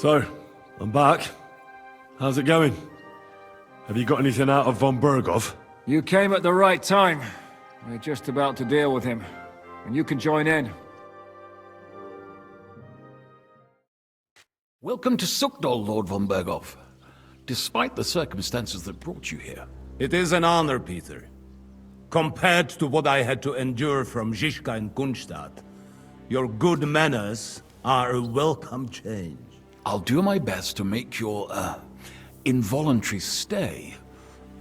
So, I'm back. How's it going? Have you got anything out of von Berghoff? You came at the right time. We're just about to deal with him. And you can join in. Welcome to Sukdal, Lord von Berghoff. Despite the circumstances that brought you here. It is an honor, Peter. Compared to what I had to endure from Zizka and Kunstadt, your good manners are a welcome change. I'll do my best to make your, involuntary stay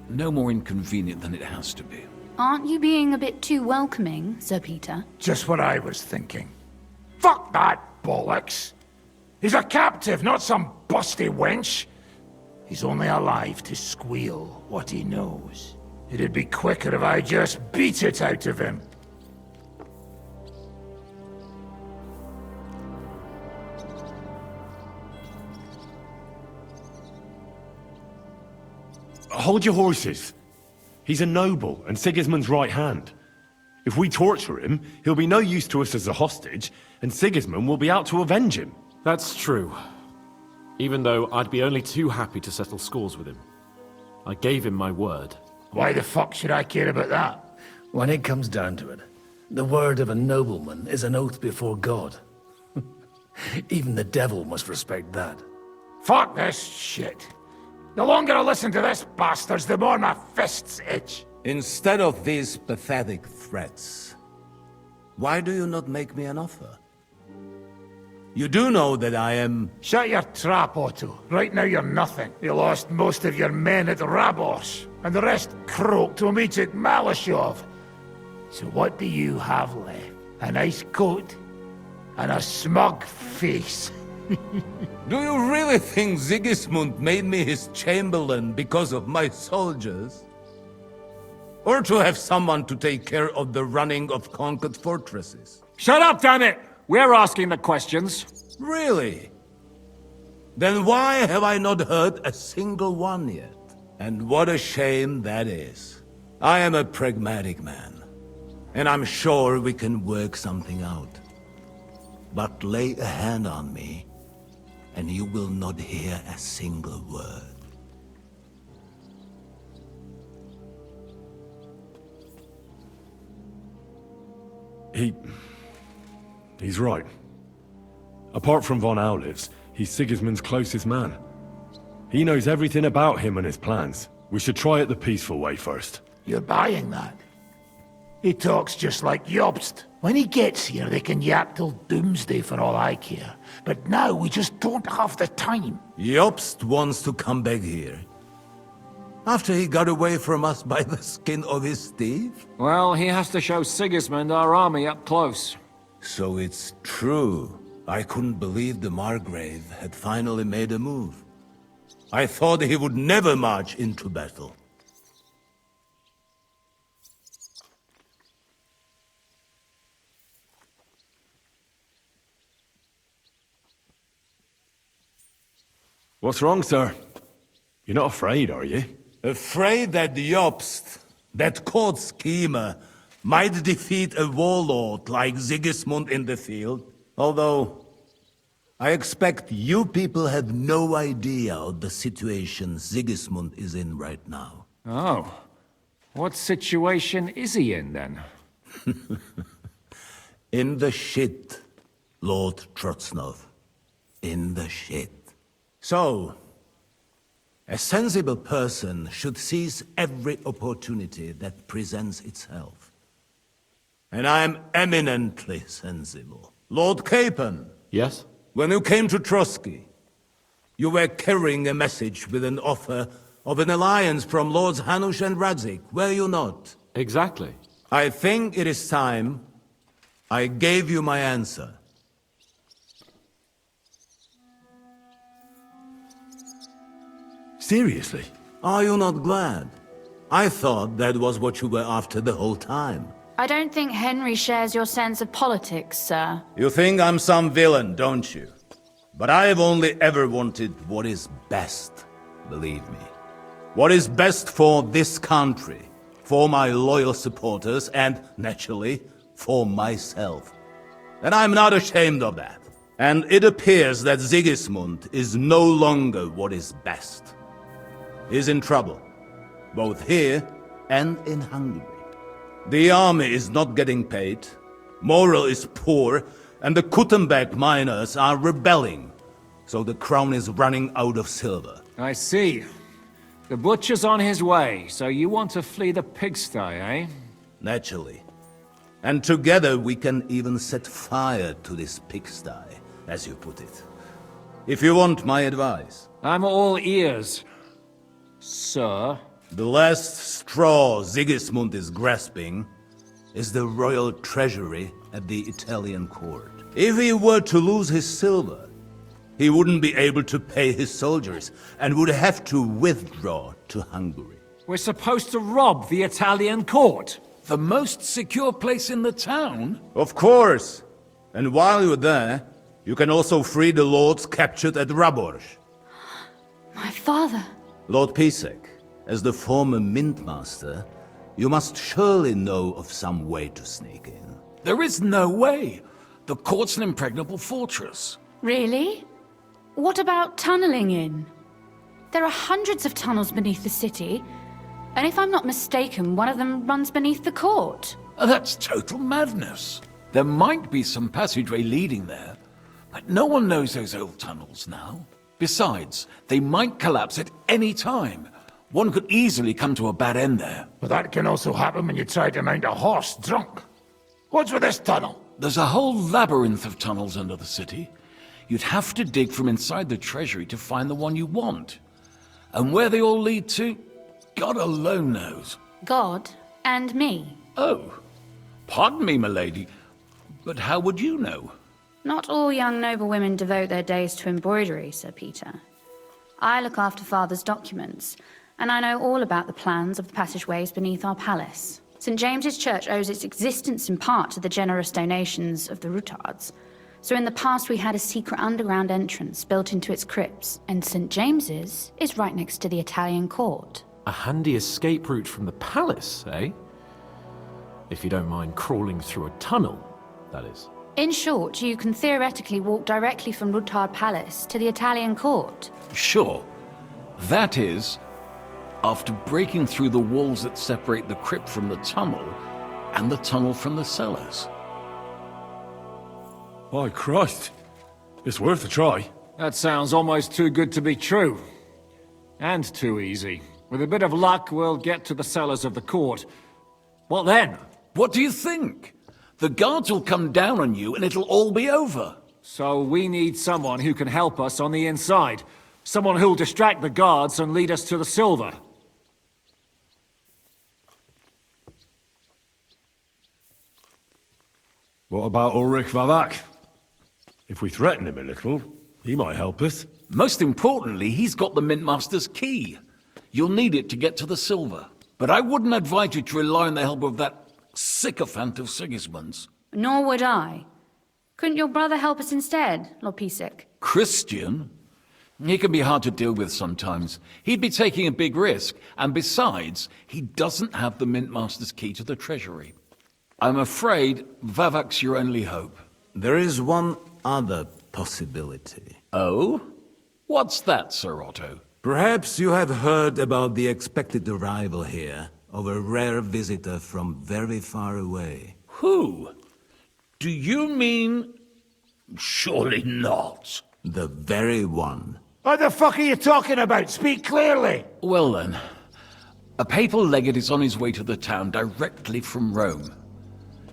no more inconvenient than it has to be. Aren't you being a bit too welcoming, Sir Peter? Just what I was thinking. Fuck that bollocks! He's a captive, not some busty wench. He's only alive to squeal what he knows. It'd be quicker if I just beat it out of him. Hold your horses. He's a noble and Sigismund's right hand. If we torture him, he'll be no use to us as a hostage, and Sigismund will be out to avenge him. That's true. Even though I'd be only too happy to settle scores with him. I gave him my word. Why the fuck should I care about that? When it comes down to it, the word of a nobleman is an oath before God. Even the devil must respect that. Fuck this shit. The longer I listen to this bastards, the more my fists itch. Instead of these pathetic threats, why do you not make me an offer? You do know that I am... Shut your trap, Otto. Right now you're nothing. You lost most of your men at Rabos, and the rest croaked to me at Malashov. So what do you have left? A nice coat? And a smug face? Do you really think Sigismund made me his chamberlain because of my soldiers? Or to have someone to take care of the running of conquered fortresses? Shut up, damn it! We're asking the questions. Really? Then why have I not heard a single one yet? And what a shame that is. I am a pragmatic man, and I'm sure we can work something out. But lay a hand on me, and you will not hear a single word. He's right. Apart from von Aulifs, he's Sigismund's closest man. He knows everything about him and his plans. We should try it the peaceful way first. You're buying that? He talks just like Jobst. When he gets here, they can yap till doomsday for all I care. But now we just don't have the time. Jobst wants to come back here. After he got away from us by the skin of his teeth? Well, he has to show Sigismund our army up close. So it's true. I couldn't believe the Margrave had finally made a move. I thought he would never march into battle. What's wrong, sir? You're not afraid, are you? Afraid that Jobst, that court schemer, might defeat a warlord like Sigismund in the field. Although, I expect you people have no idea of the situation Sigismund is in right now. Oh. What situation is he in, then? In the shit, Lord Trotznov. In the shit. So, a sensible person should seize every opportunity that presents itself. And I am eminently sensible. Lord Capon. Yes? When you came to Trotsky, you were carrying a message with an offer of an alliance from Lords Hanush and Radzik, were you not? Exactly. I think it is time I gave you my answer. Seriously? Are you not glad? I thought that was what you were after the whole time. I don't think Henry shares your sense of politics, sir. You think I'm some villain, don't you? But I have only ever wanted what is best, believe me. What is best for this country, for my loyal supporters, and, naturally, for myself. And I'm not ashamed of that. And it appears that Sigismund is no longer what is best. He's in trouble, both here and in Hungary. The army is not getting paid, morale is poor, and the Kuttenberg miners are rebelling, so the crown is running out of silver. I see. The butcher's on his way, so you want to flee the pigsty, eh? Naturally. And together we can even set fire to this pigsty, as you put it. If you want my advice. I'm all ears, sir. The last straw Sigismund is grasping is the royal treasury at the Italian court. If he were to lose his silver, he wouldn't be able to pay his soldiers and would have to withdraw to Hungary. We're supposed to rob the Italian court. The most secure place in the town? Of course! And while you're there, you can also free the lords captured at Raborz. My father. Lord Pisek, as the former Mintmaster, you must surely know of some way to sneak in. There is no way. The court's an impregnable fortress. Really? What about tunneling in? There are hundreds of tunnels beneath the city, and if I'm not mistaken, one of them runs beneath the court. That's total madness. There might be some passageway leading there, but no one knows those old tunnels now. Besides, they might collapse at any time. One could easily come to a bad end there. But that can also happen when you try to mount a horse drunk. What's with this tunnel? There's a whole labyrinth of tunnels under the city. You'd have to dig from inside the treasury to find the one you want. And where they all lead to, God alone knows. God and me. Oh, pardon me, milady, but how would you know? Not all young noblewomen devote their days to embroidery, Sir Peter. I look after Father's documents, and I know all about the plans of the passageways beneath our palace. St. James's Church owes its existence in part to the generous donations of the Rutards. So in the past we had a secret underground entrance built into its crypts, and St. James's is right next to the Italian court. A handy escape route from the palace, eh? If you don't mind crawling through a tunnel, that is. In short, you can theoretically walk directly from Rutard Palace to the Italian court. Sure. That is, after breaking through the walls that separate the crypt from the tunnel, and the tunnel from the cellars. By Christ. It's worth a try. That sounds almost too good to be true. And too easy. With a bit of luck, we'll get to the cellars of the court. What then? What do you think? The guards will come down on you and it'll all be over. So we need someone who can help us on the inside. Someone who'll distract the guards and lead us to the silver. What about Ulrich Vavak? If we threaten him a little, he might help us. Most importantly, he's got the Mintmaster's key. You'll need it to get to the silver. But I wouldn't advise you to rely on the help of that sycophant of Sigismund's. Nor would I. Couldn't your brother help us instead, Lord Pisek? Christian? He can be hard to deal with sometimes. He'd be taking a big risk, and besides, he doesn't have the Mintmaster's key to the treasury. I'm afraid Vavak's your only hope. There is one other possibility. Oh? What's that, Sir Otto? Perhaps you have heard about the expected arrival here of a rare visitor from very far away. Who? Do you mean... Surely not. The very one. What the fuck are you talking about? Speak clearly! Well then, a papal legate is on his way to the town directly from Rome.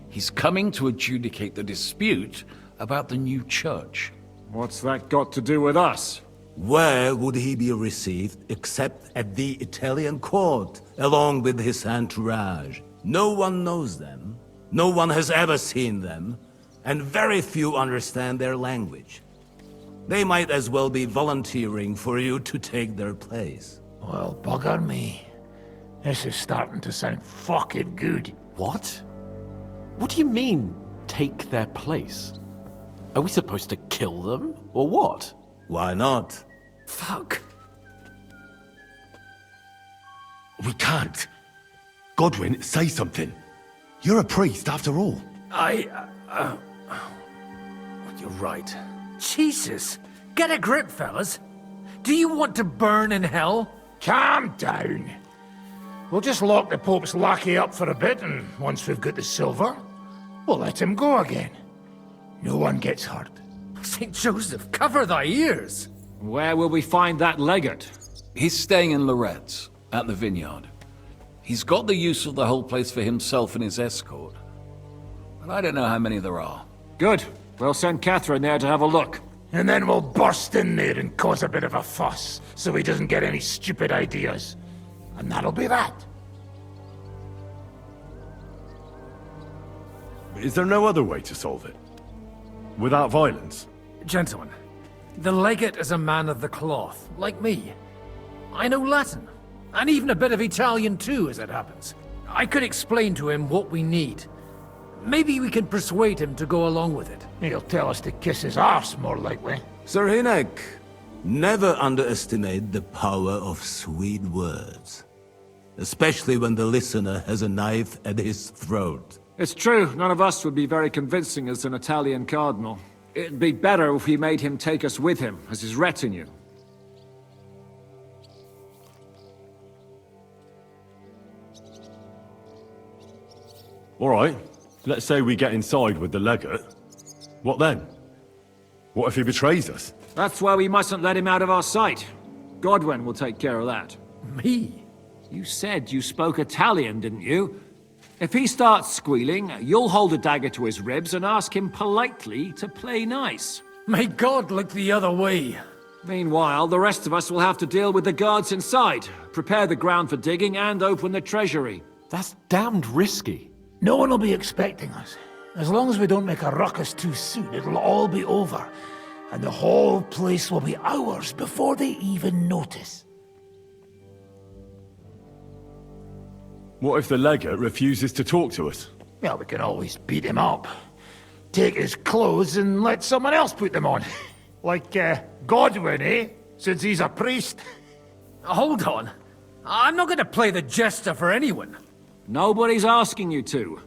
He's coming to adjudicate the dispute about the new church. What's that got to do with us? Where would he be received except at the Italian court, along with his entourage? No one knows them, no one has ever seen them, and very few understand their language. They might as well be volunteering for you to take their place. Well, bugger me. This is starting to sound fucking good. What? What do you mean, take their place? Are we supposed to kill them, or what? Why not? Fuck. We can't. Godwin, say something. You're a priest, after all. You're right. Jesus! Get a grip, fellas. Do you want to burn in hell? Calm down. We'll just lock the Pope's lackey up for a bit, and once we've got the silver, we'll let him go again. No one gets hurt. St. Joseph, cover thy ears! Where will we find that legate? He's staying in Loretz, at the vineyard. He's got the use of the whole place for himself and his escort. But I don't know how many there are. Good. We'll send Catherine there to have a look. And then we'll burst in there and cause a bit of a fuss, so he doesn't get any stupid ideas. And that'll be that. Is there no other way to solve it? Without violence? Gentlemen, the legate is a man of the cloth, like me. I know Latin, and even a bit of Italian too, as it happens. I could explain to him what we need. Maybe we can persuade him to go along with it. He'll tell us to kiss his arse, more likely. Sir Hinek, never underestimate the power of sweet words. Especially when the listener has a knife at his throat. It's true, none of us would be very convincing as an Italian cardinal. It'd be better if we made him take us with him, as his retinue. All right. Let's say we get inside with the legate. What then? What if he betrays us? That's why we mustn't let him out of our sight. Godwin will take care of that. Me? You said you spoke Italian, didn't you? If he starts squealing, you'll hold a dagger to his ribs and ask him politely to play nice. May God look the other way. Meanwhile, the rest of us will have to deal with the guards inside, prepare the ground for digging, and open the treasury. That's damned risky. No one will be expecting us. As long as we don't make a ruckus too soon, it'll all be over. And the whole place will be ours before they even notice. What if the legate refuses to talk to us? Well, we can always beat him up. Take his clothes and let someone else put them on. Like, Godwin, eh? Since he's a priest. Hold on. I'm not going to play the jester for anyone. Nobody's asking you to.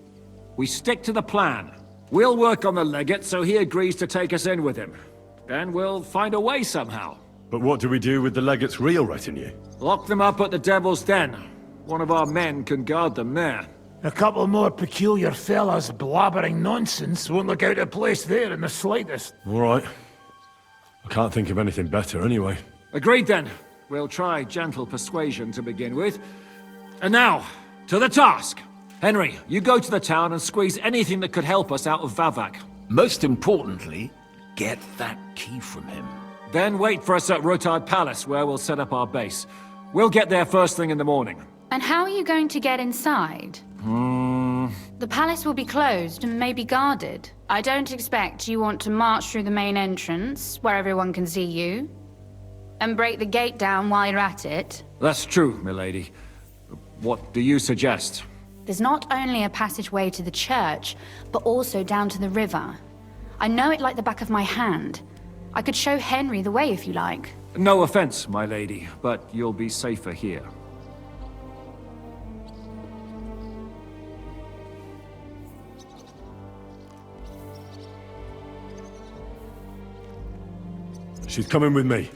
We stick to the plan. We'll work on the legate so he agrees to take us in with him. Then we'll find a way somehow. But what do we do with the legate's real retinue? Lock them up at the Devil's Den. One of our men can guard them there. A couple more peculiar fellas blabbering nonsense won't look out of place there in the slightest. All right. I can't think of anything better anyway. Agreed then. We'll try gentle persuasion to begin with. And now, to the task! Henry, you go to the town and squeeze anything that could help us out of Vavak. Most importantly, get that key from him. Then wait for us at Rotard Palace, where we'll set up our base. We'll get there first thing in the morning. And how are you going to get inside? The palace will be closed and maybe guarded. I don't expect you want to march through the main entrance, where everyone can see you, and break the gate down while you're at it. That's true, milady. What do you suggest? There's not only a passageway to the church, but also down to the river. I know it like the back of my hand. I could show Henry the way if you like. No offense, my lady, but you'll be safer here. She's coming with me.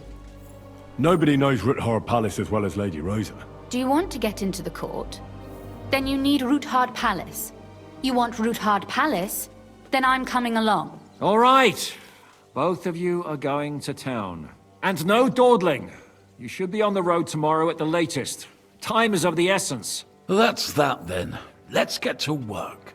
Nobody knows Ruthard Palace as well as Lady Rosa. Do you want to get into the court? Then you need Ruthard Palace. You want Ruthard Palace? Then I'm coming along. All right. Both of you are going to town. And no dawdling. You should be on the road tomorrow at the latest. Time is of the essence. That's that then. Let's get to work.